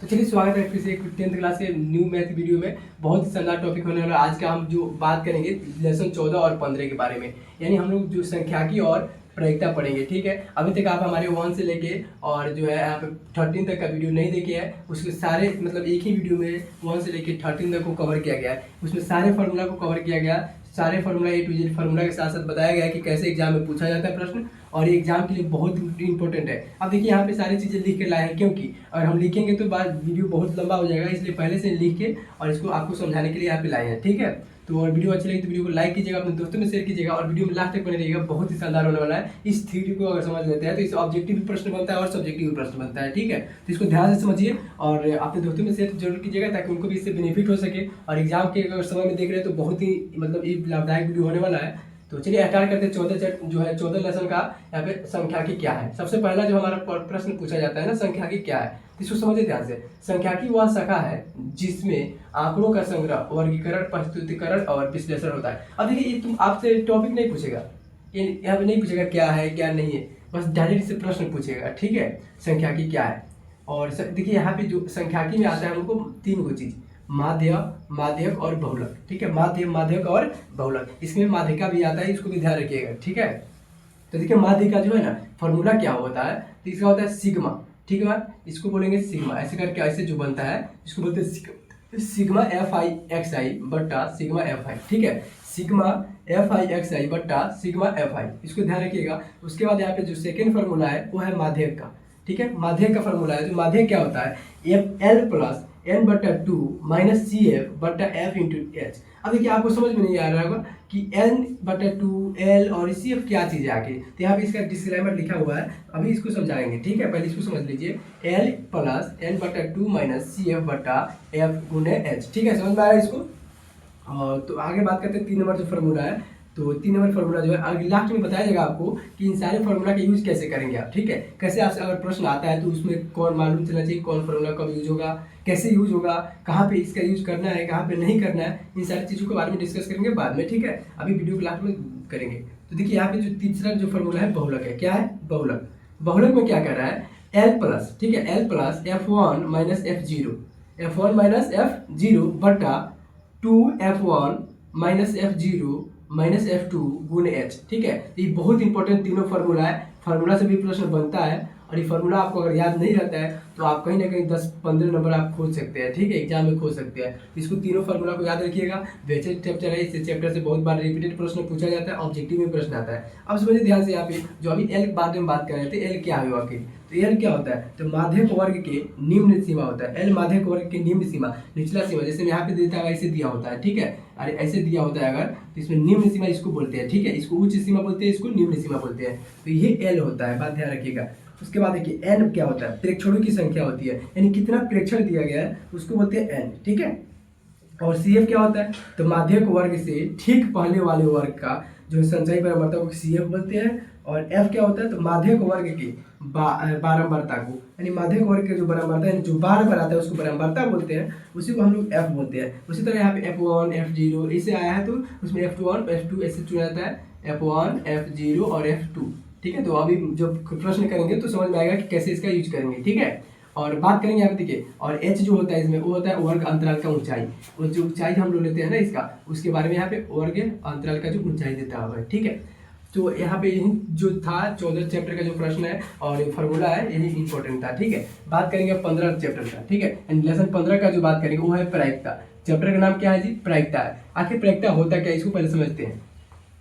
तो चलिए स्वागत है फिर से एक 10th क्लास के न्यू मैथ वीडियो में। बहुत ही शानदार टॉपिक होने वाला है आज का। हम जो बात करेंगे लेसन 14 और 15 के बारे में, यानी हम लोग जो संख्याकी और प्रायिकता पढ़ेंगे। ठीक है, अभी तक आप हमारे 1 से लेके और जो है आप 13 तक का वीडियो नहीं देखे हैं, उसके सारे मतलब एक ही वीडियो में 1 से लेके 13 तक को कवर किया गया है। उसमें सारे फार्मूला को कवर किया गया, सारे formula A to Z formula के साथ साथ बताया गया है कि कैसे एग्जाम में पूछा जाता है प्रश्न, और ये एग्जाम के लिए बहुत इंपॉर्टेंट है। अब देखिए यहाँ पे सारी चीज़ें लिख के लाए हैं, क्योंकि अगर हम लिखेंगे तो बाद वीडियो बहुत लंबा हो जाएगा, इसलिए पहले से लिख के और इसको आपको समझाने के लिए यहाँ पे लाए हैं। ठीक है, तो और वीडियो अच्छी लगी तो वीडियो को लाइक कीजिएगा, अपने दोस्तों में शेयर कीजिएगा और वीडियो में लास्ट तक बने रहिएगा। बहुत ही शानदार होने वाला है। इस थ्योरी को अगर समझ लेते हैं तो इस ऑब्जेक्टिव भी प्रश्न बनता है और सब्जेक्टिव भी प्रश्न बनता है। ठीक है, तो इसको ध्यान से समझिए और अपने दोस्तों में शेयर जरूर कीजिएगा ताकि उनको भी इससे बेनिफिट हो सके। और एग्जाम के अगर समय में देख रहे हैं तो बहुत ही मतलब ये लाभदायक वीडियो होने वाला है। तो चलिए स्टार्ट करते हैं। 14 लेसन का यहाँ पे संख्याकी क्या है। सबसे पहला जो हमारा प्रश्न पूछा जाता है ना, संख्याकी क्या है, तो इसको समझिए ध्यान से। संख्याकी वह शाखा है जिसमें आंकड़ों का संग्रह, वर्गीकरण, प्रस्तुतिकरण और विश्लेषण होता है। अब देखिए ये तुम आपसे टॉपिक नहीं पूछेगा, ये यहाँ पे नहीं पूछेगा क्या है क्या नहीं है, बस डायरेक्ट से प्रश्न पूछेगा। ठीक है, संख्याकी क्या है। और देखिए यहाँ पे जो संख्याकी में आता है हमको 3 गो चीज, माध्य, माध्यक और बहुलक। ठीक है, माध्य, माध्यक और बहुलक। इसमें माध्यिका भी आता है, इसको भी ध्यान रखिएगा। ठीक है, तो देखिए माध्यिका जो है ना, फॉर्मूला क्या होता है, तो इसका होता है सिग्मा। ठीक है, इसको बोलेंगे सिग्मा, ऐसे करके ऐसे जो बनता है इसको बोलते हैं सिग्मा FI/XI बट्टा सिग्मा FI। ठीक है, सिग्मा FI/XI बट्टा सिग्मा FI, इसको ध्यान रखिएगा। उसके बाद यहाँ पे जो सेकेंड फार्मूला है वो है माध्यक का। ठीक है, माध्यक का फार्मूला है, तो माध्यक क्या होता है, L प्लस n बट्टा 2 माइनस CF बट्टा F इंटू एच। अब देखिए आपको समझ में नहीं आ रहा होगा कि n बट्टा 2 L और CF क्या चीज़ है आखिर, तो यहाँ पे इसका डिस्क्लेमर लिखा हुआ है, अभी इसको समझाएंगे। ठीक है, पहले इसको समझ लीजिए, L प्लस n बट्टा 2 माइनस CF बट्टा F गुने H। ठीक है, समझ में आ रहा है इसको। तो आगे बात करते हैं 3 नंबर जो फार्मूला है, तो 3 नंबर फार्मूला जो है आगे लास्ट में बताया जाएगा आपको कि इन सारे फार्मूला का यूज कैसे करेंगे आप। ठीक है, कैसे आपसे अगर प्रश्न आता है तो उसमें कौन मालूम चलना चाहिए, कौन फार्मूला कब यूज होगा, कैसे यूज होगा, कहाँ पे इसका यूज करना है, कहाँ पे नहीं करना है, इन सारी चीज़ों के बारे में डिस्कस करेंगे बाद में। ठीक है, अभी वीडियो के लास्ट में करेंगे। तो देखिए यहाँ पे जो तीसरा जो फार्मूला है बहुलक है, क्या है, बहुलक। बहुलक में क्या कर रहा है, L प्लस, ठीक है, L plus F1 minus F0, F1 minus F0 बटा 2F1 minus F0 minus F2 गुने H। ठीक है, ये बहुत इंपॉर्टेंट तीनों फार्मूला है, फार्मूला से भी प्रश्न बनता है और ये फार्मूला आपको अगर याद नहीं रहता है तो आप कहीं ना कहीं 10-15 नंबर आप खोज सकते हैं। ठीक है, एग्जाम में खोज सकते हैं। इसको तीनों फार्मूला को याद रखिएगा। वैसे चैप्टर है, इस चैप्टर से बहुत बार रिपीटेड प्रश्न पूछा जाता है, ऑब्जेक्टिव में प्रश्न आता है। अब समझिए ध्यान से, यहाँ पे जो अभी एल के बारे में बात कर रहे थे, एल क्या है आखिर, तो एल क्या होता है, तो माध्यक वर्ग के निम्न सीमा होता है। एल माध्यक वर्ग के निम्न सीमा, निचला सीमा, जैसे यहाँ पे देता है ऐसे दिया होता है। ठीक है, अरे ऐसे दिया होता है अगर, तो इसमें निम्न सीमा इसको बोलते हैं। ठीक है, इसको उच्च सीमा बोलते हैं, इसको निम्न सीमा बोलते हैं। तो ये एल होता है, बात ध्यान रखिएगा। उसके बाद देखिए एन क्या होता है, प्रेक्षणों की संख्या होती है, यानी कितना प्रेक्षण दिया गया है उसको बोलते हैं एन। ठीक है, और CF क्या होता है, तो माध्यक वर्ग से ठीक पहले वाले वर्ग का जो संचयी बारंबारता को CF बोलते हैं। और F क्या होता है, तो माध्यक वर्ग की बारंबारता को, यानी माध्यक वर्ग के जो बारंबारता है, जो बार बार आता है उसको बारंबारता बोलते हैं, उसी को हम लोग F बोलते हैं। उसी तरह यहाँ पे F1 F0 ऐसे आया है, तो उसमें F1 F2 ऐसे चुना जाता है, F1 F0 और F2। ठीक है, तो अभी जब प्रश्न करेंगे तो समझ में आएगा कि कैसे इसका यूज करेंगे। ठीक है, और बात करेंगे यहाँ पे देखिए, और H जो होता है इसमें वो होता है वर्ग अंतराल का ऊंचाई, वो जो ऊंचाई हम लोग लेते हैं ना इसका, उसके बारे में यहाँ पे वर्ग अंतराल का जो ऊंचाई देता हुआ है। ठीक है, तो यहाँ पे यही जो था 14 चैप्टर का जो प्रश्न है और फार्मूला है, यही इंपॉर्टेंट था। ठीक है, बात करेंगे 15 चैप्टर का। ठीक है, एंड लेसन 15 का जो बात करेंगे वो है प्रायिकता। चैप्टर का नाम क्या है जी, प्रायिकता है। आखिर प्रायिकता होता क्या है, इसको पहले समझते हैं।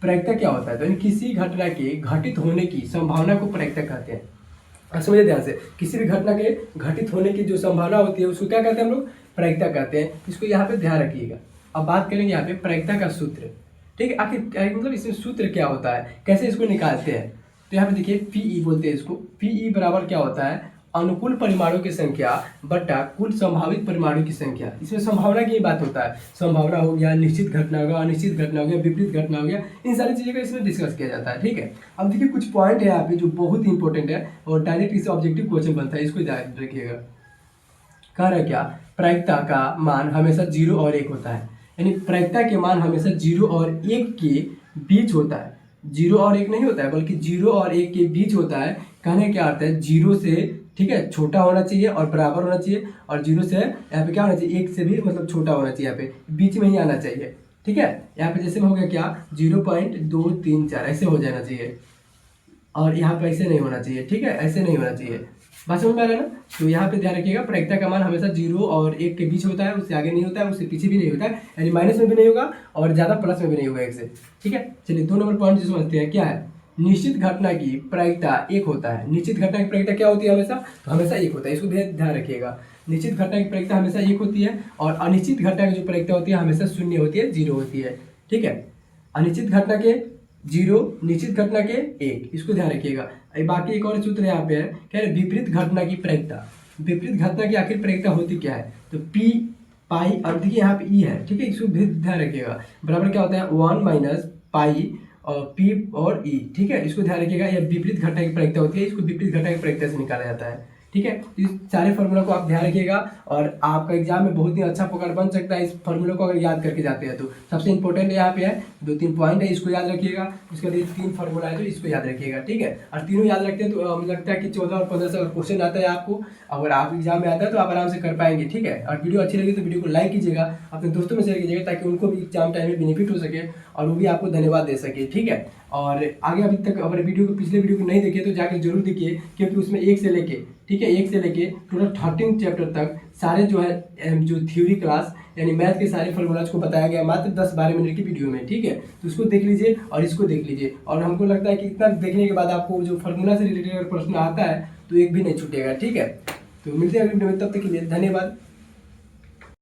प्रायिकता क्या होता है, तो किसी घटना के घटित होने की संभावना को प्रायिकता कहते हैं। समझिए ध्यान से, किसी भी घटना के घटित होने की जो संभावना होती है उसको क्या कहते हैं हम लोग, प्रायिकता कहते हैं। इसको यहाँ पे ध्यान रखिएगा। अब बात करेंगे यहाँ पे प्रायिकता का सूत्र। ठीक है, आखिर मतलब इसमें सूत्र क्या होता है, कैसे इसको निकालते हैं, तो यहाँ पे देखिए PE बोलते हैं इसको। PE बराबर क्या होता है, अनुकूल परिमाणों की संख्या बटा कुल संभावित परिमाणों की संख्या। इसमें संभावना की बात होता है, संभावना हो गया, निश्चित घटना होगा, अनिश्चित घटना हो गया, विपरीत घटना हो गया, इन सारी चीज़ों का इसमें डिस्कस किया जाता है। ठीक है, अब देखिए कुछ पॉइंट है यहाँ पे जो बहुत ही इंपॉर्टेंट है और डायरेक्ट इससे ऑब्जेक्टिव क्वेश्चन बनता है, इसको ध्यान रखिएगा। कह रहा है क्या, प्रायिकता का मान हमेशा 0 और 1 होता है, यानी प्रायिकता के मान हमेशा 0 और 1 के बीच होता है। 0 और 1 नहीं होता है, बल्कि 0 और 1 के बीच होता है। कहने क्या अर्थ है, 0 से ठीक है, छोटा होना चाहिए और बराबर होना चाहिए, और 0 से यहाँ पे क्या होना चाहिए, 1 से भी मतलब छोटा होना चाहिए, यहाँ पे बीच में ही आना चाहिए। ठीक है, यहाँ पे जैसे हो गया क्या 0.234 ऐसे हो जाना चाहिए, और यहाँ पे ऐसे नहीं होना चाहिए। ठीक है, ऐसे नहीं होना चाहिए। बात समझ में आ रहा है ना। तो यहाँ पे ध्यान रखिएगा, प्रायिकता का मान हमेशा 0 और 1 के बीच होता है, उससे आगे नहीं होता है, उससे पीछे भी नहीं होता है, यानी माइनस में भी नहीं होगा और ज़्यादा प्लस में भी नहीं होगा 1 से। ठीक है, चलिए 2 नंबर पॉइंट जो समझते हैं क्या है, निश्चित घटना की प्रायिकता 1 होता है। निश्चित घटना की प्रायिकता क्या होती है हमेशा, तो हमेशा 1 होता है, इसको भी ध्यान रखिएगा। निश्चित घटना की प्रायिकता हमेशा 1 होती है, और अनिश्चित घटना की जो प्रायिकता होती है हमेशा 0 होती है, 0 होती है। ठीक है, अनिश्चित घटना के 0, निश्चित घटना के 1, इसको ध्यान रखिएगा। बाकी एक और सूत्र यहाँ पे है, क्या है, विपरीत घटना की प्रायिकता। विपरीत घटना की आखिर प्रायिकता होती क्या है, तो पी पाई, अब देखिए यहाँ पे ई है। ठीक है, इसको भी ध्यान रखिएगा, बराबर क्या होता है 1 माइनस पाई और पी और ई। ठीक है, इसको ध्यान रखिएगा, यह विपरीत घटना की प्रायिकता होती है, इसको विपरीत घटना की प्रायिकता से निकाला जाता है। ठीक है, इस सारे फार्मूला को आप ध्यान रखिएगा, और आपका एग्जाम में बहुत ही अच्छा पकड़ बन सकता है इस फार्मूला को अगर याद करके जाते हैं तो। सबसे इंपॉर्टेंट यहाँ पे है 2-3 पॉइंट है, इसको याद रखिएगा। उसके लिए 3 फार्मूला है तो इसको याद रखिएगा। ठीक है, और तीनों याद रखते हैं तो मुझे लगता है कि 14 और 15 से अगर क्वेश्चन आता है आपको, अगर आप एग्जाम में आता है तो आप आराम से कर पाएंगे। ठीक है, और वीडियो अच्छी लगी तो वीडियो को लाइक कीजिएगा, अपने दोस्तों में शेयर कीजिएगा, ताकि उनको भी एग्जाम टाइम में बेनिफिट हो सके और वो भी आपको धन्यवाद दे सके। ठीक है, और आगे अभी तक अगर वीडियो को पिछले वीडियो को नहीं देखे तो जाकर जरूर देखिए, क्योंकि उसमें 1 से लेके, ठीक है, 1 से लेके टोटल 13 चैप्टर तक सारे जो है जो थ्योरी क्लास यानी मैथ के सारे फॉर्मूलाज को बताया गया मात्र 10-12 मिनट की वीडियो में। ठीक है, तो उसको देख लीजिए और इसको देख लीजिए, और हमको लगता है कि इतना देखने के बाद आपको जो फार्मूला से रिलेटेड अगर प्रश्न आता है तो एक भी नहीं छूटेगा। ठीक है, तो मिलते हैं अगले वीडियो में, तब तक के लिए धन्यवाद।